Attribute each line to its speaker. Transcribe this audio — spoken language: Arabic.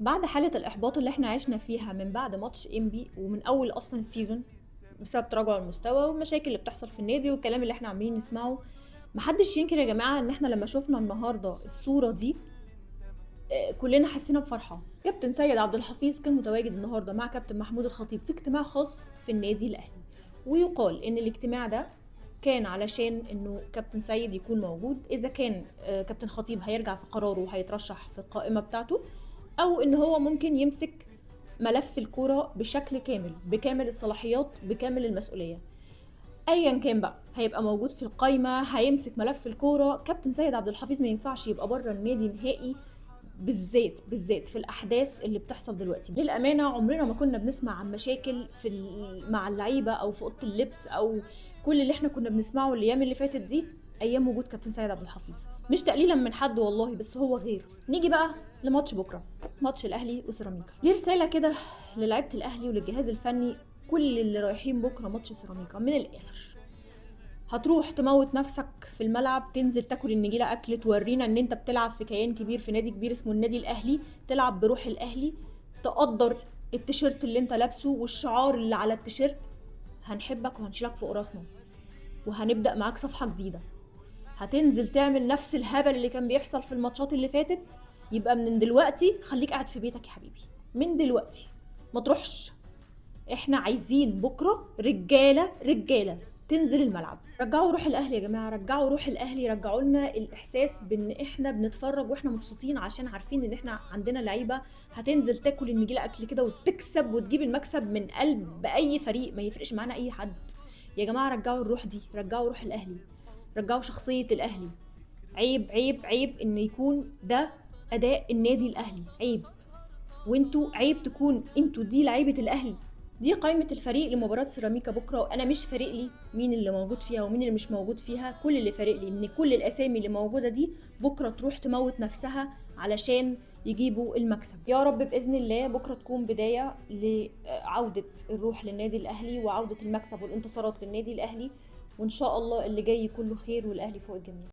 Speaker 1: بعد حالة الإحباط اللي احنا عشنا فيها من بعد ماتش انبي ومن أول أصلا السيزون، بسبب تراجع المستوى والمشاكل اللي بتحصل في النادي والكلام اللي احنا عاملين نسمعه، محدش ينكر يا جماعة ان احنا لما شفنا النهاردة الصورة دي كلنا حسينا بفرحة. كابتن سيد عبد الحفيظ كان متواجد النهاردة مع كابتن محمود الخطيب في اجتماع خاص في النادي الأهلي، ويقال ان الاجتماع ده كان علشان انه كابتن سيد يكون موجود اذا كان كابتن خطيب هيرجع في قراره وهيترشح في القائمة بتاعته، او ان هو ممكن يمسك ملف الكوره بشكل كامل، بكامل الصلاحيات، بكامل المسؤوليه. ايا كان بقى هيبقى موجود في القايمه، هيمسك ملف الكوره. كابتن سيد عبد الحفيظ ما ينفعش يبقى بره النادي نهائي، بالذات في الاحداث اللي بتحصل دلوقتي. للامانه عمرنا ما كنا بنسمع عن مشاكل مع اللعيبه او في اوضه اللبس، او كل اللي احنا كنا بنسمعه الايام اللي فاتت دي ايام وجود كابتن سيد عبد الحفيظ. مش تقليلا من حد والله، بس هو غير. نيجي بقى لماتش بكره، ماتش الاهلي وسيراميكا. دي رساله كده للعيبه الاهلي وللجهاز الفني، كل اللي رايحين بكره ماتش سيراميكا من الاخر. هتروح تموت نفسك في الملعب، تنزل تاكل النجيله اكل، تورينا ان انت بتلعب في كيان كبير، في نادي كبير اسمه النادي الاهلي، تلعب بروح الاهلي، تقدر التيشيرت اللي انت لابسه والشعار اللي على التيشيرت. هنحبك وهنشيلك فوق راسنا، وهنبدا معاك صفحه جديده. هتنزل تعمل نفس الهبل اللي كان بيحصل في الماتشات اللي فاتت، يبقى من دلوقتي خليك قاعد في بيتك يا حبيبي، من دلوقتي ما تروحش. احنا عايزين بكره رجاله رجاله تنزل الملعب. رجعوا روح الاهلي يا جماعه، رجعوا روح الاهلي، رجعوا لنا الاحساس بان احنا بنتفرج واحنا مبسوطين، عشان عارفين ان احنا عندنا لعيبه هتنزل تاكل النجيله اكل كده وتكسب وتجيب المكسب من قلب باي فريق، ما يفرقش معانا اي حد. يا جماعه رجعوا الروح دي، رجعوا روح الاهلي، رجعوا شخصيه الاهلي. عيب عيب عيب ان يكون ده اداء النادي الاهلي، عيب. وانتوا عيب تكون انتوا دي لعيبه الاهلي. دي قائمه الفريق لمباراه سيراميكا بكره، وانا مش فارق لي مين اللي موجود فيها ومين اللي مش موجود فيها. كل اللي فارق لي ان كل الاسامي اللي موجوده دي بكره تروح تموت نفسها علشان يجيبوا المكسب. يا رب باذن الله بكره تكون بدايه لعوده الروح للنادي الاهلي، وعوده المكسب والانتصارات للنادي الاهلي، وان شاء الله اللي جاي كله خير والاهلي فوق الجميع.